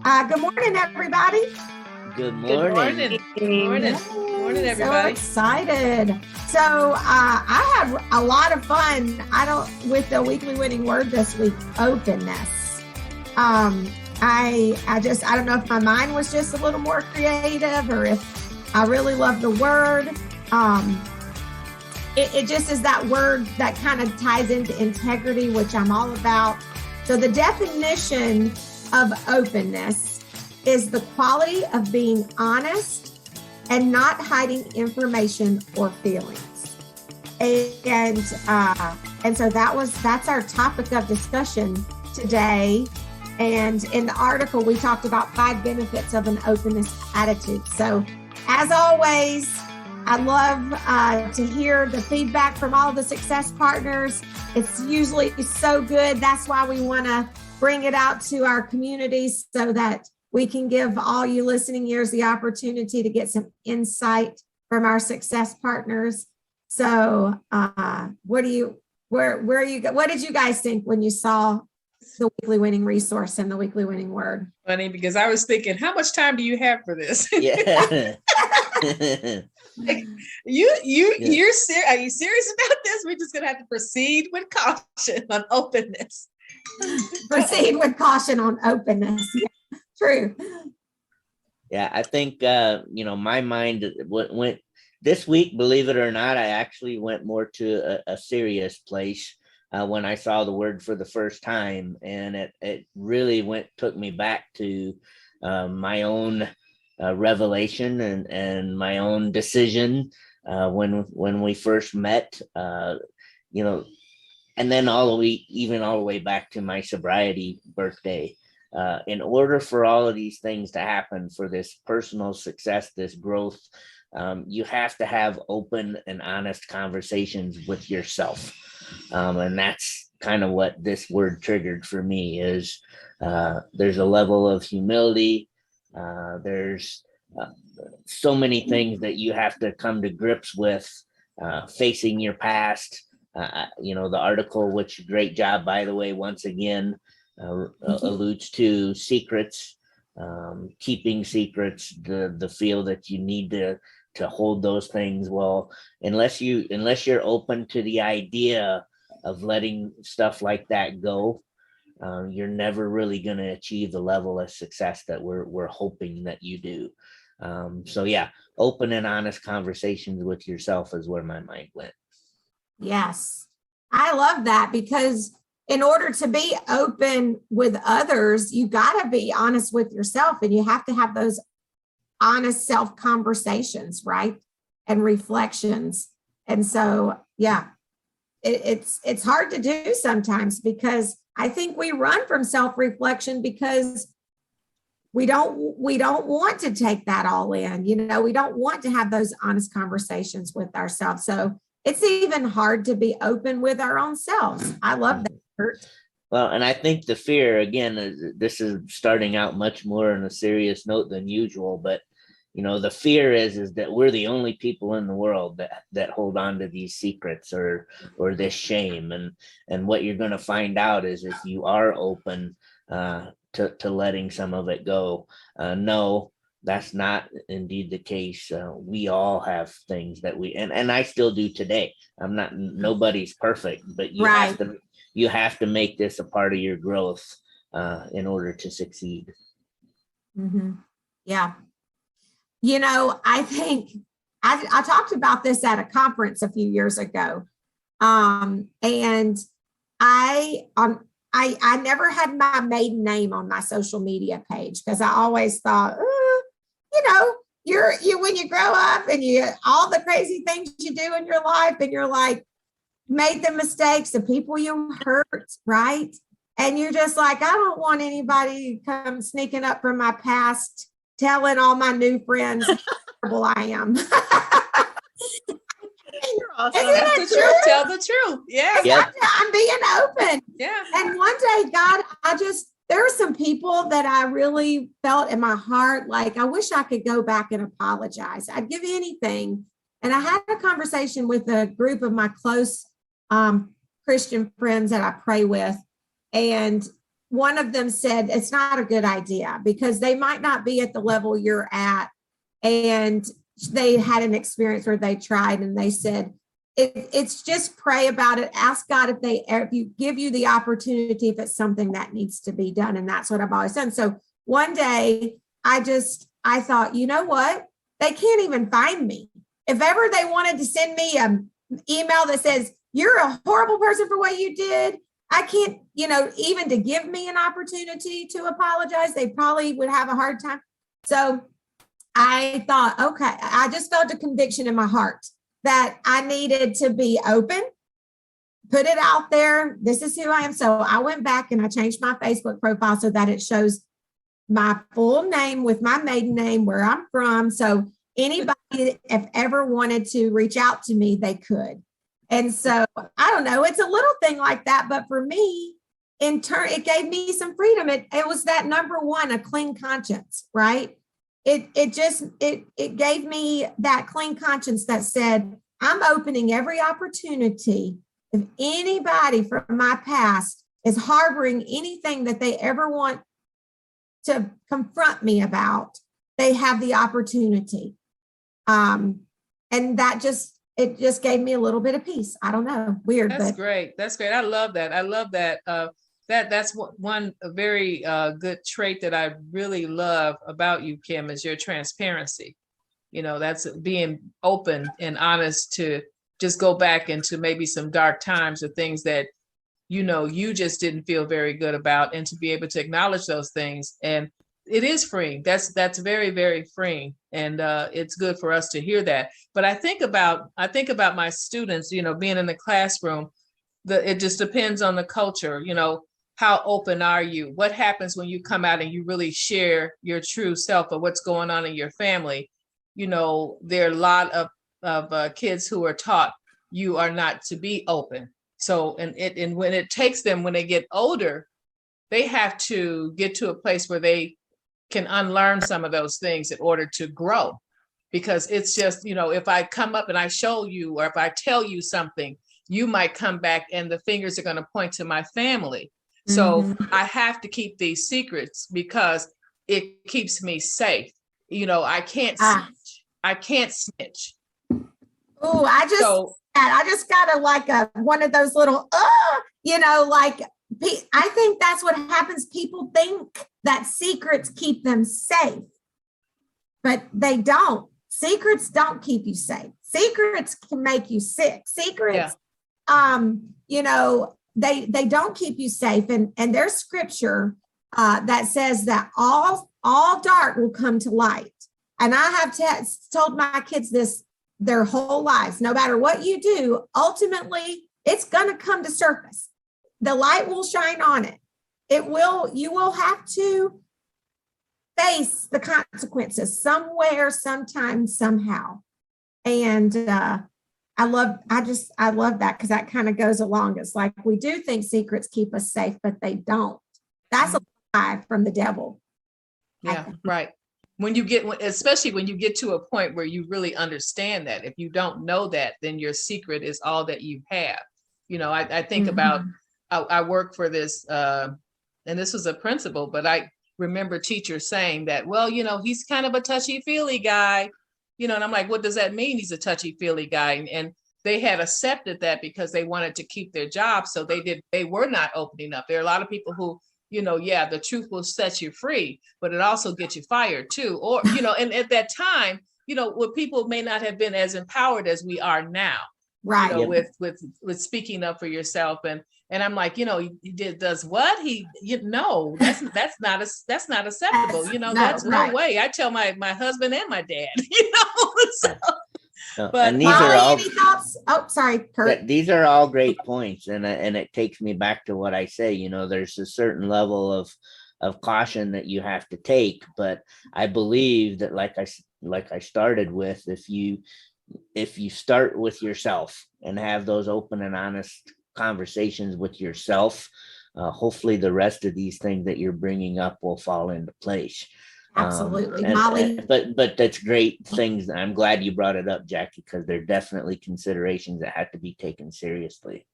Good morning, everybody. Good Good morning. morning. Good morning. Good morning, So everybody. excited. So I had a lot of fun. With the weekly winning word this week, openness. I don't know if my mind was just a little more creative or if I really love the word. It just is that word that kind of ties into integrity, which I'm all about. So the definition of openness is the quality of being honest and not hiding information or feelings. And so that's our topic of discussion today. And in the article, we talked about 5 benefits of an openness attitude. So as always, I love to hear the feedback from all the success partners. It's usually so good. That's why we want to bring it out to our communities so that we can give all you listening ears the opportunity to get some insight from our success partners. So what did you guys think when you saw the weekly winning resource and the weekly winning word? Funny, because I was thinking, how much time do you have for this? Yeah. Like, you're serious? Are you serious about this? We're just gonna have to proceed with caution on openness. Proceed with caution on openness. Yeah, true. Yeah, I think my mind went this week, believe it or not, I actually went more to a serious place when I saw the word for the first time, and it really took me back to my own revelation and my own decision when we first met, and then all the way back to my sobriety birthday. In order for all of these things to happen, for this personal success, this growth, you have to have open and honest conversations with yourself. And that's kind of what this word triggered for me is there's a level of humility. There's so many things that you have to come to grips with, facing your past. The article, which great job, by the way, once again, alludes to secrets, keeping secrets, the feel that you need to hold those things. Well, unless you're open to the idea of letting stuff like that go, you're never really going to achieve the level of success that we're hoping that you do. So yeah, open and honest conversations with yourself is where my mind went. Yes, I love that, because in order to be open with others, you got to be honest with yourself, and you have to have those honest self conversations, right? And reflections. And so, yeah, it's hard to do sometimes, because I think we run from self-reflection because we don't want to take that all in. We don't want to have those honest conversations with ourselves. So it's even hard to be open with our own selves. I love that, Kurt. Well, and I think the fear, again, this is starting out much more on a serious note than usual, but the fear is that we're the only people in the world that hold on to these secrets or this shame. And what you're going to find out is if you are open to letting some of it go, no, that's not indeed the case. We all have things that and I still do today. Nobody's perfect, but you have to make this a part of your growth in order to succeed. Mm-hmm. Yeah. I think I talked about this at a conference a few years ago. And I never had my maiden name on my social media page, because I always thought, you when you grow up and all the crazy things you do in your life, and you're like, made the mistakes, the people you hurt, right? And you're just like, I don't want anybody to come sneaking up from my past, telling all my new friends how terrible I am. You're awesome. That's the truth. Tell the truth. Yeah. Yep. I'm being open. Yeah. And one day, God, there are some people that I really felt in my heart, like, I wish I could go back and apologize. I'd give anything. And I had a conversation with a group of my close Christian friends that I pray with. And one of them said, it's not a good idea because they might not be at the level you're at. And they had an experience where they tried and they said, it's just pray about it. Ask God if you give you the opportunity, if it's something that needs to be done. And that's what I've always done. So one day I thought, you know what? They can't even find me. If ever they wanted to send me an email that says, you're a horrible person for what you did, I can't, even to give me an opportunity to apologize, they probably would have a hard time. So I thought, okay, I just felt a conviction in my heart that I needed to be open, put it out there. This is who I am. So I went back and I changed my Facebook profile so that it shows my full name with my maiden name, where I'm from. So anybody, if ever wanted to reach out to me, they could. And so I don't know, it's a little thing like that. But for me, in turn, it gave me some freedom. It was that number one, a clean conscience, right? It gave me that clean conscience that said, I'm opening every opportunity. If anybody from my past is harboring anything that they ever want to confront me about, they have the opportunity. And that it just gave me a little bit of peace. I don't know, weird. That's great. That's great. I love that. I love that. That's one very good trait that I really love about you, Kim, is your transparency. That's being open and honest to just go back into maybe some dark times or things that, you just didn't feel very good about, and to be able to acknowledge those things. And it is freeing. That's very, very freeing. And it's good for us to hear that. But I think about my students, being in the classroom, it just depends on the culture. How open are you? What happens when you come out and you really share your true self of what's going on in your family? There are a lot of kids who are taught you are not to be open. So, and when it takes them, when they get older, they have to get to a place where they can unlearn some of those things in order to grow. Because it's just, if I come up and I show you, or if I tell you something, you might come back and the fingers are going to point to my family. So I have to keep these secrets because it keeps me safe. I can't snitch. I can't snitch. Oh, I just got one of those little, I think that's what happens. People think that secrets keep them safe, but they don't. Secrets don't keep you safe. Secrets can make you sick. Secrets, they don't keep you safe. And there's scripture that says that all dark will come to light. And I have told my kids this their whole lives. No matter what you do, ultimately, it's going to come to surface. The light will shine on it. You will have to face the consequences somewhere, sometime, somehow. And I love that, because that kind of goes along. It's like, we do think secrets keep us safe, but they don't. That's a lie from the devil. Yeah, right. Especially when you get to a point where you really understand that. If you don't know that, then your secret is all that you have. I think about, I work for this, and this was a principal, but I remember teachers saying that, well, he's kind of a touchy-feely guy, and I'm like, what does that mean? He's a touchy-feely guy. And they had accepted that because they wanted to keep their job. So they were not opening up. There are a lot of people who, the truth will set you free, but it also gets you fired too. Or, and at that time, where people may not have been as empowered as we are now, right? With speaking up for yourself. And I'm like, he does what? That's not acceptable. That's right. No way. I tell my husband and my dad, so. But and these are all, any thoughts? Oh, sorry, Kurt. These are all great points, and it takes me back to what I say. There's a certain level of caution that you have to take, but I believe that, like I started with, if you start with yourself and have those open and honest conversations with yourself, hopefully the rest of these things that you're bringing up will fall into place. Absolutely. Molly. But that's great things. I'm glad you brought it up, Jackie, because they're definitely considerations that have to be taken seriously.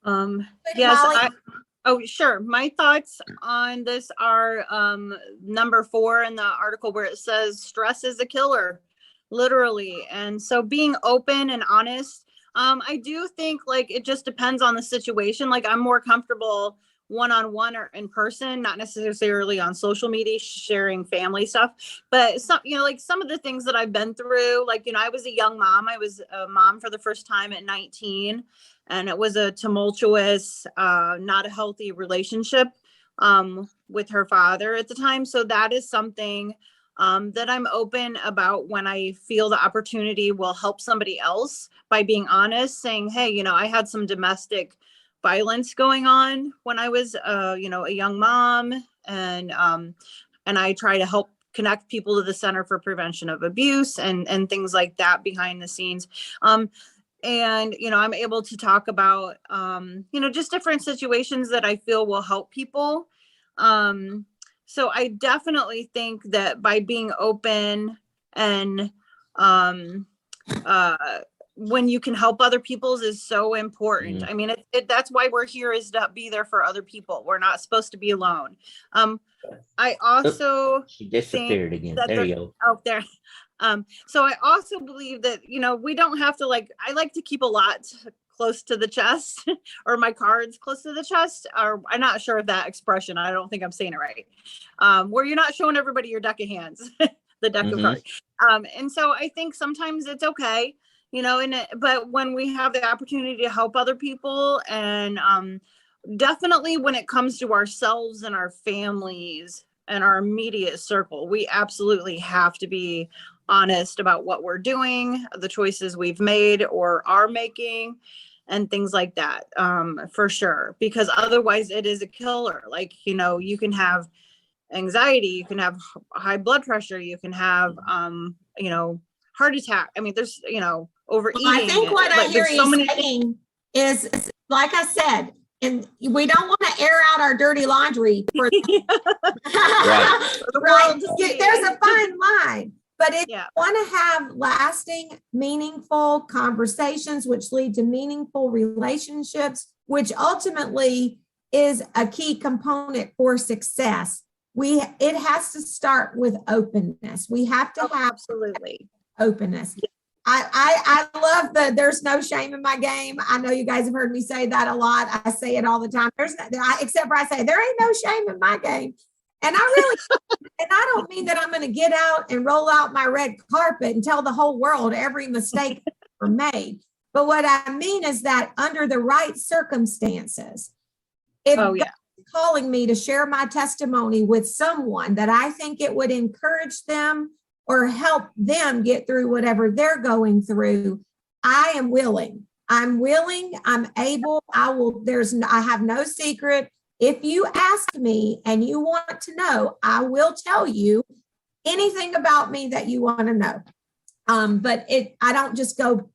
Yes, Molly? Oh, sure. My thoughts on this are number 4 in the article where it says stress is a killer, literally. And so being open and honest, I do think like it just depends on the situation. Like I'm more comfortable one-on-one or in person, not necessarily on social media sharing family stuff, but some, like some of the things that I've been through, like, I was a young mom. I was a mom for the first time at 19, and it was a tumultuous, not a healthy relationship with her father at the time. So that is something that I'm open about when I feel the opportunity will help somebody else by being honest, saying, hey, I had some domestic violence going on when I was, a young mom, and I try to help connect people to the Center for Prevention of Abuse and things like that behind the scenes. And, I'm able to talk about, just different situations that I feel will help people. So I definitely think that by being open and when you can help other people's is so important. I mean, that's why we're here, is to be there for other people. We're not supposed to be alone. I also she disappeared again. There you go. Oh, there. So I also believe that, we don't have to I like to keep a lot close to the chest or my cards close to the chest, or I'm not sure of that expression. I don't think I'm saying it right. Where you're not showing everybody your deck of hands, the deck of cards. And so I think sometimes it's okay, but when we have the opportunity to help other people, and definitely when it comes to ourselves and our families and our immediate circle, we absolutely have to be honest about what we're doing, the choices we've made or are making, and things like that, for sure. Because otherwise it is a killer. You can have anxiety, you can have high blood pressure, you can have, heart attack. I mean, there's, overeating. Well, I think what I hear you saying is, like I said, and we don't want to air out our dirty laundry for right. There's a fine line. But if you want to have lasting, meaningful conversations, which lead to meaningful relationships, which ultimately is a key component for success, it has to start with openness. We have to have absolutely openness. I love there's no shame in my game. I know you guys have heard me say that a lot. I say it all the time. Except for I say there ain't no shame in my game. And I don't mean that I'm going to get out and roll out my red carpet and tell the whole world every mistake ever made. But what I mean is that under the right circumstances, if God's calling me to share my testimony with someone that I think it would encourage them or help them get through whatever they're going through, I am willing. I'm willing. I'm able. I have no secret. If you ask me and you want to know, I will tell you anything about me that you want to know. But I don't just go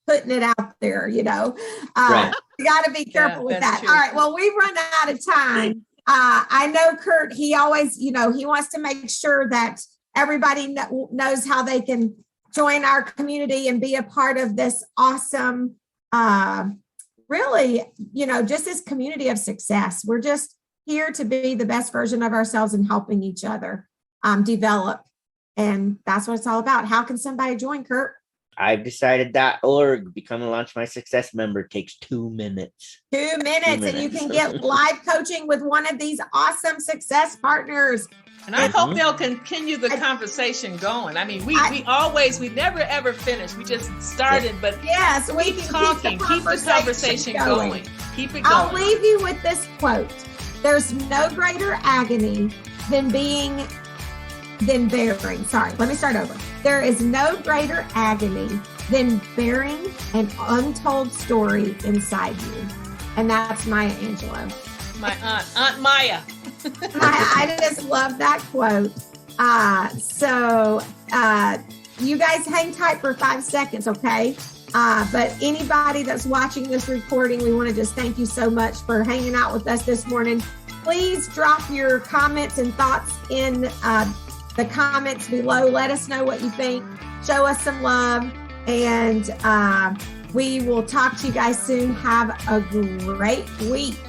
putting it out there, Right. You got to be careful with that. True. All right. Well, we've run out of time. I know Kurt, he always, he wants to make sure that everybody knows how they can join our community and be a part of this awesome, really, just this community of success. We're just here to be the best version of ourselves and helping each other develop. And that's what it's all about. How can somebody join, Kurt? I've decided.org, become a Launch My Success member, takes 2 minutes. 2 minutes. And you can get live coaching with one of these awesome success partners. And I hope they'll continue the conversation going. I mean, we never ever finish. We just started, but yes, we keep talking, keep the conversation going. Keep it going. I'll leave you with this quote. There's no greater agony than bearing. Sorry, let me start over. There is no greater agony than bearing an untold story inside you. And that's Maya Angelou. My Aunt Maya. I just love that quote. So you guys hang tight for 5 seconds, okay? But anybody that's watching this recording, we want to just thank you so much for hanging out with us this morning. Please drop your comments and thoughts in the comments below. Let us know what you think. Show us some love. And we will talk to you guys soon. Have a great week.